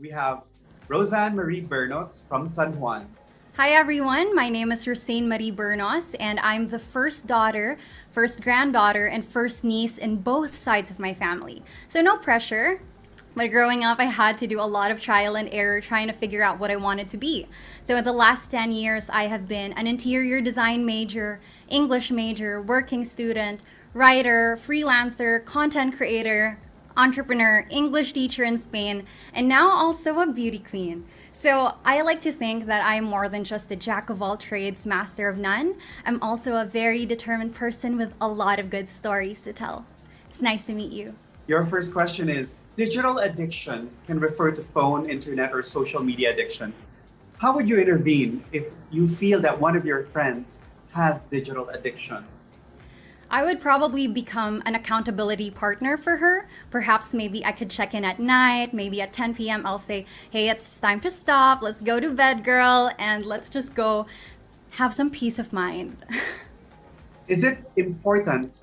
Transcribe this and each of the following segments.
we have Rosanne Marie Bernos from San Juan. Hi everyone, my name is Rosanne Marie Bernos, and I'm the first daughter, first granddaughter, and first niece in both sides of my family. So no pressure. But growing up, I had to do a lot of trial and error trying to figure out what I wanted to be. So in the last 10 years, I have been an interior design major, English major, working student, writer, freelancer, content creator, entrepreneur, English teacher in Spain, and now also a beauty queen. So I like to think that I'm more than just a jack of all trades, master of none. I'm also a very determined person with a lot of good stories to tell. It's nice to meet you. Your first question is digital addiction can refer to phone, internet, or social media addiction. How would you intervene if you feel that one of your friends has digital addiction? I would probably become an accountability partner for her. Perhaps maybe I could check in at night, maybe at 10 p.m. I'll say, hey, it's time to stop. Let's go to bed, girl, and let's just go have some peace of mind. Is it important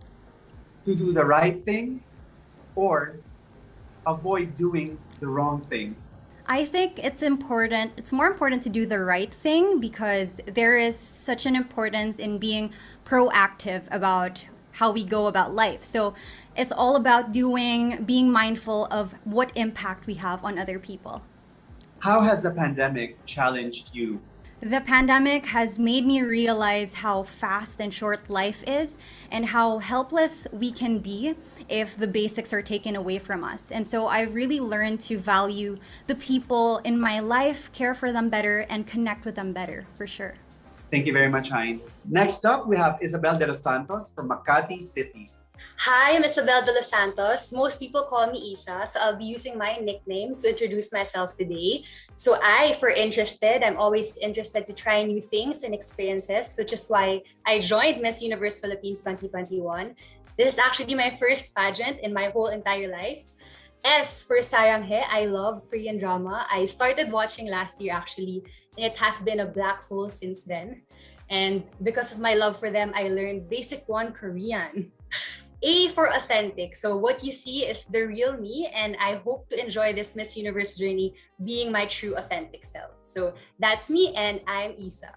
to do the right thing or avoid doing the wrong thing? I think it's important. It's more important to do the right thing because there is such an importance in being proactive about how we go about life. So it's all about being mindful of what impact we have on other people. How has the pandemic challenged you? The pandemic has made me realize how fast and short life is and how helpless we can be if the basics are taken away from us. And so I really learned to value the people in my life, care for them better, and connect with them better, for sure. Thank you very much, Hein. Next up, we have Isabel de los Santos from Makati City. Hi, I'm Isabel de los Santos. Most people call me Isa, so I'll be using my nickname to introduce myself today. So I'm always interested to try new things and experiences, which is why I joined Miss Universe Philippines 2021. This is actually my first pageant in my whole entire life. S for Sayang He, I love Korean drama. I started watching last year actually, and it has been a black hole since then. And because of my love for them, I learned Basic 1 Korean. A for authentic. So what you see is the real me, and I hope to enjoy this Miss Universe journey being my true authentic self. So that's me, and I'm Isa.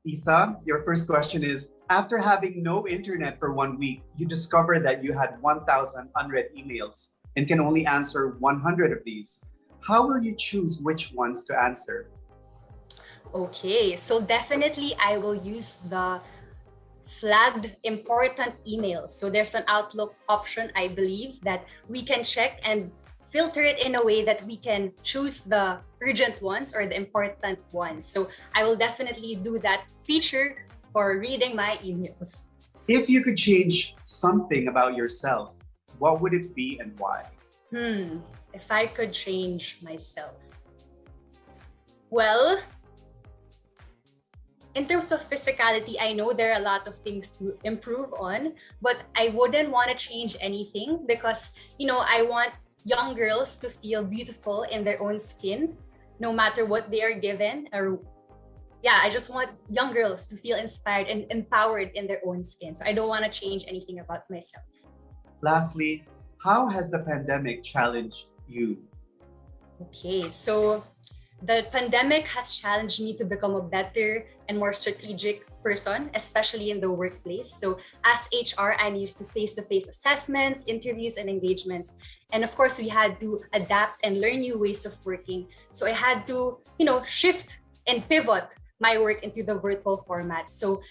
Isa, your first question is, after having no internet for 1 week, you discovered that you had 1,000 unread emails and can only answer 100 of these. How will you choose which ones to answer? Okay, so definitely I will use the flagged important emails. So there's an Outlook option, I believe, that we can check and filter it in a way that we can choose the urgent ones or the important ones. So I will definitely do that feature for reading my emails. If you could change something about yourself, what would it be and why? If I could change myself. Well, in terms of physicality, I know there are a lot of things to improve on, but I wouldn't want to change anything because, I want young girls to feel beautiful in their own skin, no matter what they are given. I just want young girls to feel inspired and empowered in their own skin. So I don't want to change anything about myself. Lastly, how has the pandemic challenged you? Okay, so the pandemic has challenged me to become a better and more strategic person, especially in the workplace. So as HR, I'm used to face-to-face assessments, interviews, and engagements. And of course, we had to adapt and learn new ways of working. So I had to, shift and pivot my work into the virtual format. So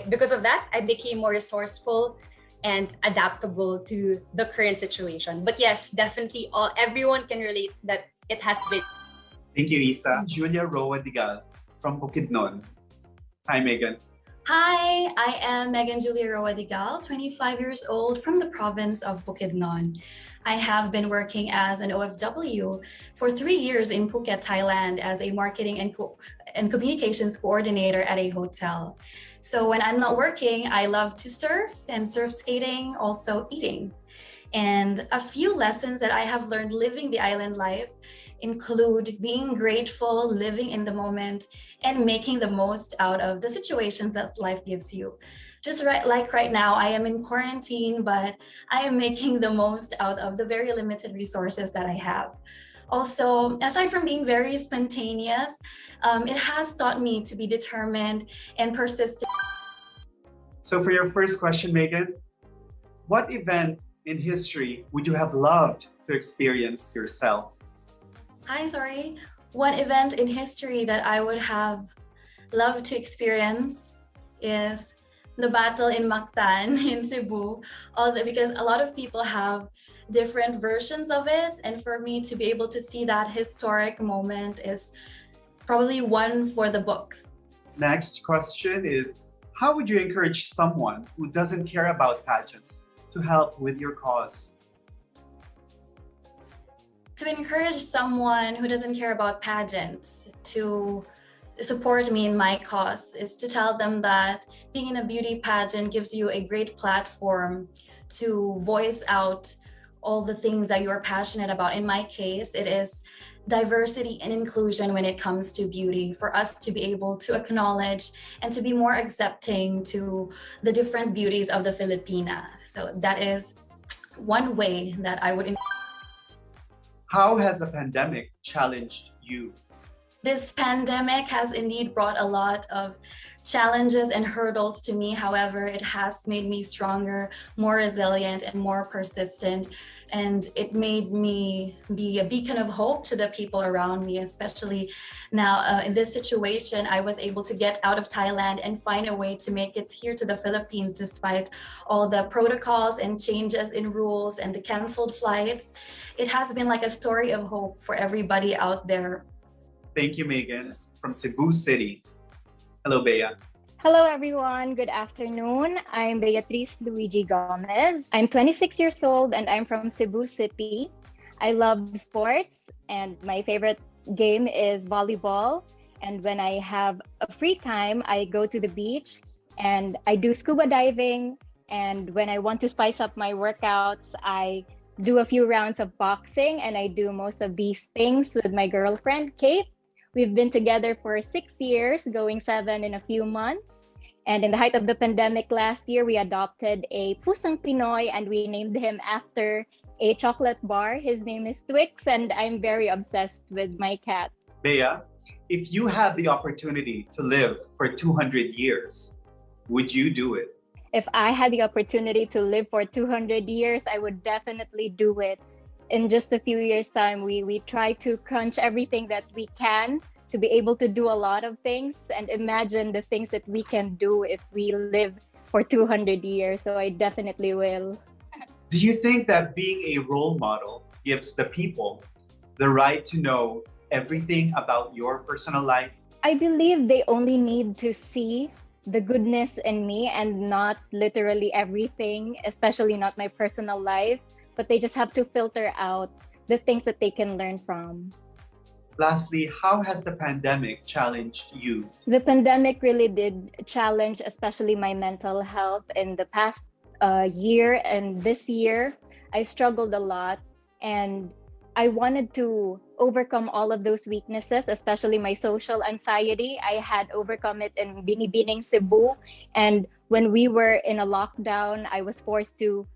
because of that, I became more resourceful and adaptable to the current situation. But yes, definitely everyone can relate that it has been. Thank you, Isa. Julia Rawad from Bukidnon. Hi, Megan. Hi, I am Megan Julia Rawadigal, 25 years old from the province of Bukidnon. I have been working as an OFW for 3 years in Phuket, Thailand as a marketing and communications coordinator at a hotel. So when I'm not working, I love to surf and surf skating, also eating. And a few lessons that I have learned living the island life include being grateful, living in the moment, and making the most out of the situations that life gives you. Just like right now, I am in quarantine, but I am making the most out of the very limited resources that I have. Also, aside from being very spontaneous, it has taught me to be determined and persistent. So for your first question, Megan, what event in history would you have loved to experience yourself? Hi, sorry. One event in history that I would have loved to experience is the battle in Mactan in Cebu, because a lot of people have different versions of it. And for me to be able to see that historic moment is probably one for the books. Next question is, how would you encourage someone who doesn't care about pageants to help with your cause? To encourage someone who doesn't care about pageants to support me in my cause is to tell them that being in a beauty pageant gives you a great platform to voice out all the things that you're passionate about. In my case, it is diversity and inclusion when it comes to beauty, for us to be able to acknowledge and to be more accepting to the different beauties of the Filipina. So that is one way that I would. How has the pandemic challenged you? This pandemic has indeed brought a lot of challenges and hurdles to me. However, it has made me stronger, more resilient, and more persistent. And it made me be a beacon of hope to the people around me, especially now in this situation. I was able to get out of Thailand and find a way to make it here to the Philippines, despite all the protocols and changes in rules and the canceled flights. It has been like a story of hope for everybody out there. Thank you, Megan, from Cebu City. Hello, Bea. Hello, everyone. Good afternoon. I'm Beatriz Luigi Gomez. I'm 26 years old and I'm from Cebu City. I love sports and my favorite game is volleyball. And when I have a free time, I go to the beach and I do scuba diving. And when I want to spice up my workouts, I do a few rounds of boxing, and I do most of these things with my girlfriend, Kate. We've been together for 6 years, going 7 in a few months. And in the height of the pandemic last year, we adopted a Pusang Pinoy and we named him after a chocolate bar. His name is Twix, and I'm very obsessed with my cat. Bea, if you had the opportunity to live for 200 years, would you do it? If I had the opportunity to live for 200 years, I would definitely do it. In just a few years' time, we try to crunch everything that we can to be able to do a lot of things and imagine the things that we can do if we live for 200 years. So I definitely will. Do you think that being a role model gives the people the right to know everything about your personal life? I believe they only need to see the goodness in me and not literally everything, especially not my personal life, but they just have to filter out the things that they can learn from. Lastly, how has the pandemic challenged you? The pandemic really did challenge, especially my mental health. In the past year and this year, I struggled a lot, and I wanted to overcome all of those weaknesses, especially my social anxiety. I had overcome it in Binibining, Cebu. And when we were in a lockdown, I was forced to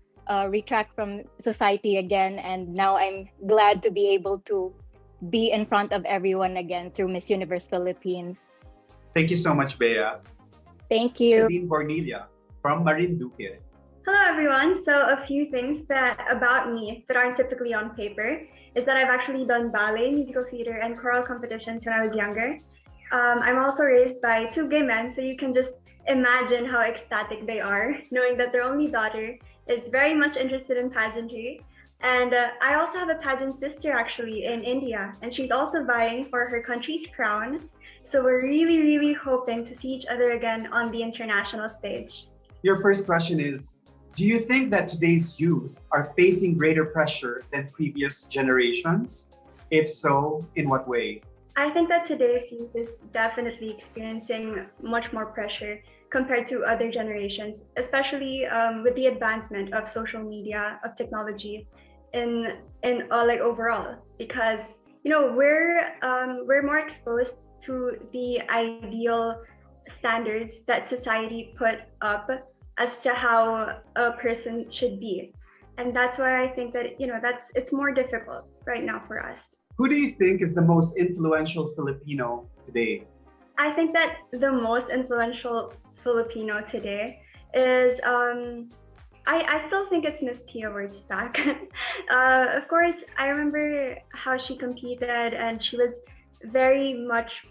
retract from society again. And now I'm glad to be able to be in front of everyone again through Miss Universe Philippines. Thank you so much, Bea. Thank you. Nadine Bornilia from Marinduque. Hello, everyone. So a few things about me that aren't typically on paper is that I've actually done ballet, musical theater, and choral competitions when I was younger. I'm also raised by 2 gay men, so you can just imagine how ecstatic they are, knowing that their only daughter is very much interested in pageantry. And I also have a pageant sister actually in India, and she's also vying for her country's crown. So we're really, really hoping to see each other again on the international stage. Your first question is, do you think that today's youth are facing greater pressure than previous generations? If so, in what way? I think that today's youth is definitely experiencing much more pressure compared to other generations, especially with the advancement of social media, of technology, in like overall, because we're more exposed to the ideal standards that society put up as to how a person should be, and that's why I think that it's more difficult right now for us. Who do you think is the most influential Filipino today? I think that the most influential Filipino today is I still think it's Miss Pia Wurtzbach. Of course, I remember how she competed and she was very much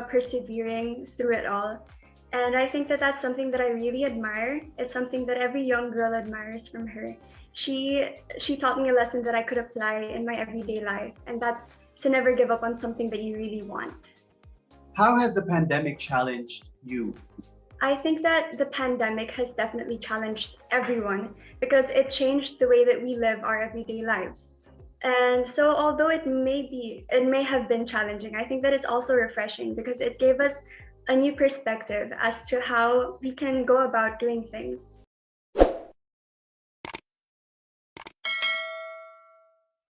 persevering through it all. And I think that that's something that I really admire. It's something that every young girl admires from her. She taught me a lesson that I could apply in my everyday life, and that's to never give up on something that you really want. How has the pandemic challenged you? I think that the pandemic has definitely challenged everyone because it changed the way that we live our everyday lives. And so although it may have been challenging, I think that it's also refreshing because it gave us a new perspective as to how we can go about doing things.